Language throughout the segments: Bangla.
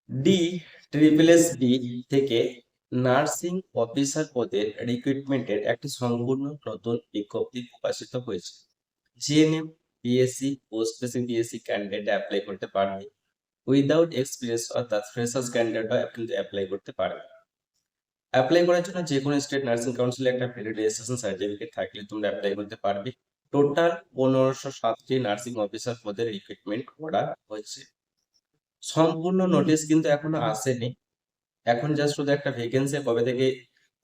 ডি ট্রিপল এস বি থেকে নার্সিং অফিসার পদের রিক্রুটমেন্টের একটি সম্পূর্ণ নতুন বিজ্ঞপ্তি প্রকাশিত হয়েছে। GNM BSc post basic BSc candidate apply করতে পারবে, উইদাউট এক্সপিরিয়েন্স অর্থাৎ ফ্রেশার্স ক্যান্ডিডেটও কিন্তু অ্যাপ্লাই করতে পারবে। অ্যাপ্লাই করার জন্য যে কোনো স্টেট নার্সিং কাউন্সিলে একটা ভ্যালিড রেজিস্ট্রেশন সার্টিফিকেট থাকলে তোমরা অ্যাপ্লাই করতে পারবে। টোটাল 1507টি নার্সিং অফিসার পদের রিক্রুটমেন্ট করা হয়েছে। সম্পূর্ণ নোটিশ কিন্তু এখনো আসেনি, এখন জাস্ট শুধু একটা ভ্যাকেন্সি কবে থেকে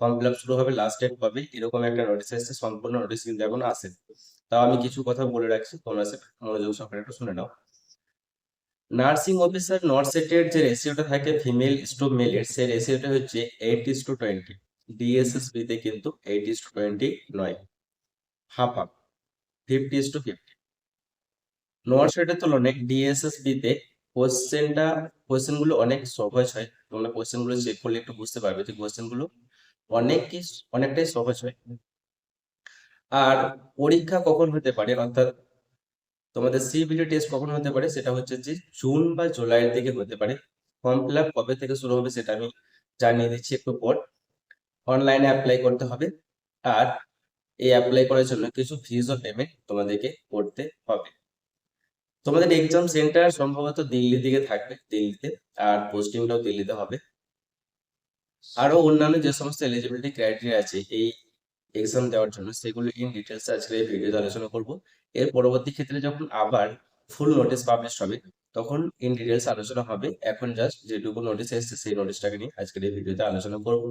ফর্ম ফিল আপ শুরু হবে, লাস্ট ডেট কবে, এরকম একটা নোটিশ এসেছে। সম্পূর্ণ নোটিশ কিন্তু এখনো আসেনি। তাও আমি কিছু কথা বলে রাখছি, তোমরা সেটা মনোযোগ সহকারে একটু শুনে নাও। নার্সিং অফিসার নর্সেটের যে রেশিওটা থাকে ফিমেল টু মেলের, সেই রেশিওটা হচ্ছে 8:20। ডিএসএসবি তে কিন্তু 8:20 নয়, হাফ হাফ, 50:50। নর্সেটের তুলনায় ডিএসএসবি তে কোশ্চেনগুলো অনেক সহজ হয়। তোমরা কোশ্চেনগুলো চেক করলে একটু বুঝতে পারবে যে কোশ্চেনগুলো অনেকটাই সহজ হয়। আর পরীক্ষা কখন হতে পারে, অর্থাৎ তোমাদের সিবিটি টেস্ট কখন হতে পারে, সেটা হচ্ছে যে জুন বা জুলাইয়ের দিকে হতে পারে। ফর্ম ফিল আপ কবে থেকে শুরু হবে সেটা আমি জানিয়ে দিচ্ছি একটু পর। অনলাইনে অ্যাপ্লাই করতে হবে, আর এই অ্যাপ্লাই করার জন্য কিছু ফিজও পেমেন্ট তোমাদেরকে করতে হবে। তোমাদের এক্সাম সেন্টার সম্ভবত দিল্লির দিকে থাকবে, দিল্লিতে, আর পোস্টিংটাও দিল্লিতে হবে। আরো অন্যান্য যে সমস্ত এলিজিবিলিটি ক্রাইটেরিয়া আছে এই এক্সাম দেওয়ার জন্য, সেগুলো ইন ডিটেলস আজকে এই ভিডিওতে আলোচনা করব। এর পরবর্তী ক্ষেত্রে যখন আবার ফুল নোটিশ পাবলিশ হবে তখন ইন ডিটেলস আলোচনা হবে। এখন জাস্ট যেটুকু নোটিশ এসেছে সেই নোটিশটাকে নিয়ে আজকের এই ভিডিওতে আলোচনা করব।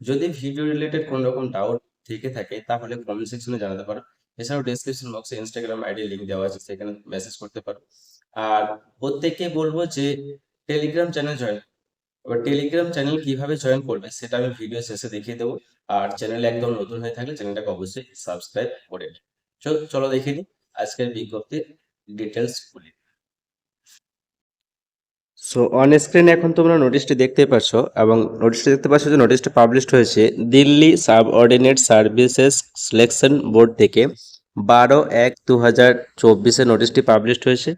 যদি ভিডিও রিলেটেড কোনো রকম ডাউট থেকে থাকে তাহলে কমেন্ট সেকশনে জানাতে পারো। এছাড়াও ডেসক্রিপশন বক্সে ইনস্টাগ্রাম আইডি লিংক দেওয়া আছে, সেখানে মেসেজ করতে পারো। আর প্রত্যেককে বলবো যে টেলিগ্রাম চ্যানেল জয়েন, এবার টেলিগ্রাম চ্যানেল কিভাবে জয়েন করবে সেটা আমি ভিডিও শেষে দেখিয়ে দেবো। আর চ্যানেলে একদম নতুন হয়ে থাকলে চ্যানেলটাকে অবশ্যই সাবস্ক্রাইব করে নিন। চলো দেখে নিই আজকের বিজ্ঞপ্তির ডিটেলস গুলি। সো অন স্ক্রিনে এখন তোমরা নোটিশটি দেখতে পাচ্ছ, এবং নোটিশটি দেখতে পাচ্ছ যে নোটিশটি পাবলিশড হয়েছে Delhi subordinate services selection board থেকে। 12/1/2024 নোটিশটি পাবলিশড হয়েছে,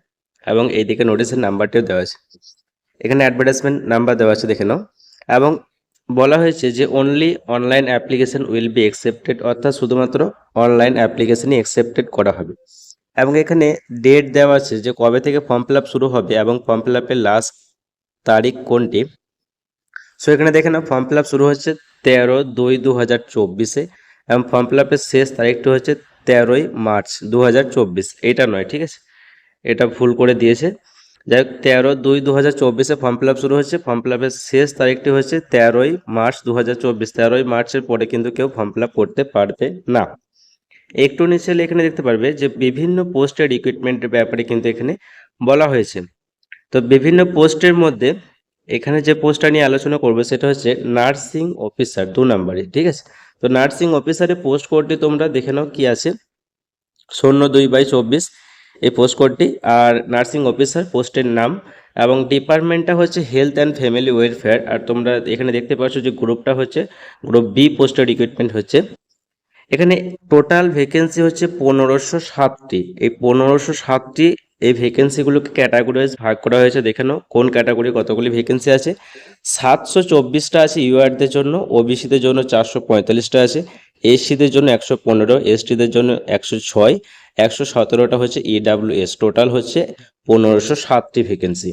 এবং এইদিকে নোটিশের নাম্বারটিও দেওয়া আছে। এখানে অ্যাডভার্টাইজমেন্ট নাম্বার দেওয়া আছে, দেখে নাও। এবং বলা হয়েছে যে only online application will be accepted, অর্থাৎ শুধুমাত্র অনলাইন অ্যাপ্লিকেশনই অ্যাকসেপ্টেড করা হবে। এবং এখানে ডেট দেওয়া আছে যে কবে থেকে ফর্ম ফিল আপ শুরু হবে এবং ফর্ম ফিল আপের লাস্ট তারিখ কোনটি। সো এখানে দেখে নাও, ফর্ম ফিল আপ শুরু হচ্ছে 13/2/2024, এবং ফর্ম ফিল আপের শেষ তারিখটি হচ্ছে 13ই মার্চ 2024। এটা নয়, ঠিক আছে, এটা ভুল করে দিয়েছে। যাই হোক, 13/2/2024 ফর্ম ফিল আপ শুরু হচ্ছে, ফর্ম ফিল আপের শেষ তারিখটি হচ্ছে 13ই মার্চ 2024। 13ই মার্চের পরে কিন্তু কেউ ফর্ম ফিল আপ করতে পারবে না। একটু নিচে এখানে দেখতে পারবে যে বিভিন্ন পোস্টের রিক্রুটমেন্টের ব্যাপারে কিন্তু এখানে বলা হয়েছে। তো বিভিন্ন পোস্টের মধ্যে এখানে যে পোস্টটা নিয়ে আলোচনা করবে সেটা হচ্ছে নার্সিং অফিসার 2 নম্বরে, ঠিক আছে। তো নার্সিং অফিসারের পোস্ট কোডটি তোমরা দেখে নাও কি আছে, 02/24 এই পোস্ট কোডটি। আর নার্সিং অফিসার পোস্টের নাম, এবং ডিপার্টমেন্টটা হচ্ছে হেলথ অ্যান্ড ফ্যামিলি ওয়েলফেয়ার। আর তোমরা এখানে দেখতে পাচ্ছ যে গ্রুপটা হচ্ছে গ্রুপ বি পোস্টের রিক্রুটমেন্ট হচ্ছে। এখানে টোটাল ভ্যাকেন্সি হচ্ছে 1507টি। এই 1507টি এই ভ্যাকেন্সিগুলোকে ক্যাটাগরি ওয়াইজ ভাগ করা হয়েছে। দেখে নাও কোন ক্যাটাগরি কতগুলি ভ্যাকেন্সি আছে। 724টা আছে ইউআরদের জন্য, ওবিসিদের জন্য 445টা আছে, এসসিদের জন্য 115, এসটিদের জন্য 106, 117টা হচ্ছে ইডাব্লিউএস। টোটাল হচ্ছে 1507টি ভ্যাকেন্সি।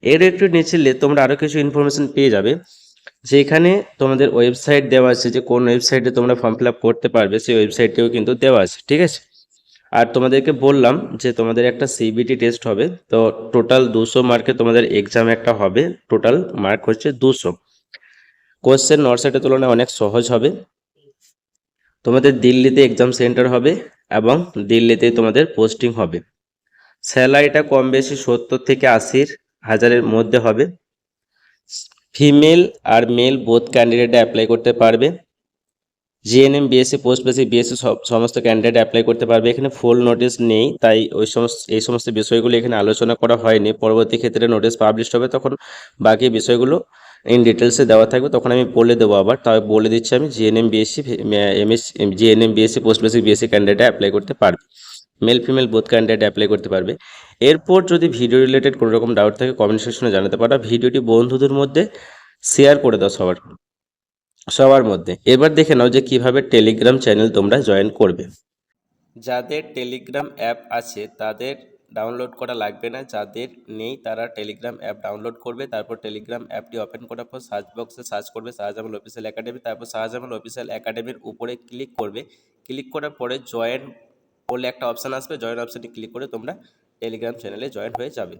এর একটু নিচে তোমরা আরো কিছু ইনফরমেশন পেয়ে যাবে, যেখানে তোমাদের ওয়েবসাইট দেওয়া আছে, যে কোন ওয়েবসাইটে তোমরা ফর্ম ফিল আপ করতে পারবে সেই ওয়েবসাইটেও কিন্তু দেওয়া আছে, ঠিক আছে। আর তোমাদেরকে বললাম যে তোমাদের একটা সিবিটি টেস্ট হবে, তো টোটাল 200 মার্কে তোমাদের এক্সাম একটা হবে। টোটাল মার্ক হচ্ছে 200। কোশ্চেন নর্সেটের তুলনায় অনেক সহজ হবে। তোমাদের দিল্লিতে এক্সাম সেন্টার হবে, এবং দিল্লিতেই তোমাদের পোস্টিং হবে। স্যালারিটা কম বেশি 70 থেকে 80 হাজারের মধ্যে হবে। ফিমেল আর মেল বোথ ক্যান্ডিডেট অ্যাপ্লাই করতে পারবে। GNM BSc post basic BSc সমস্ত ক্যান্ডিডেট অ্যাপ্লাই করতে পারবে। এখানে ফুল নোটিশ নেই, তাই এই সমস্ত বিষয়গুলো এখানে আলোচনা করা হয়নি। পরবর্তী ক্ষেত্রে নোটিশ পাবলিশ হবে তখন বাকি বিষয়গুলো ইন ডিটেলসে দেওয়া থাকবে, তখন আমি বলে দেবো। আবার তাই বলে দিচ্ছি আমি, GNM BSc post basic BSc candidate apply করতে পারবে। Male female both candidate apply করতে পারবে। এরপর যদি ভিডিও রিলেটেড কোনো রকম ডাউট থাকে কমেন্ট সেকশনে জানাতে পারো। ভিডিওটি বন্ধুদের মধ্যে শেয়ার করে দাও সবার মধ্যে। এবার দেখে নাও যে কিভাবে টেলিগ্রাম চ্যানেল তোমরা জয়েন করবে। যাদের টেলিগ্রাম অ্যাপ আছে তাদের ডাউনলোড করা লাগবে না, যাদের নেই তারা টেলিগ্রাম অ্যাপ ডাউনলোড করবে। তারপর টেলিগ্রাম অ্যাপটি ওপেন করার পর সার্চ বক্সে সার্চ করবে শাহজামাল অফিসিয়াল একাডেমি, তারপর শাহজামাল অফিসিয়াল একাডেমির উপরে ক্লিক করবে। ক্লিক করার পরে জয়েন বলে একটা অপশান আসবে, জয়েন অপশানে ক্লিক করে তোমরা টেলিগ্রাম চ্যানেলে জয়েন হয়ে যাবে।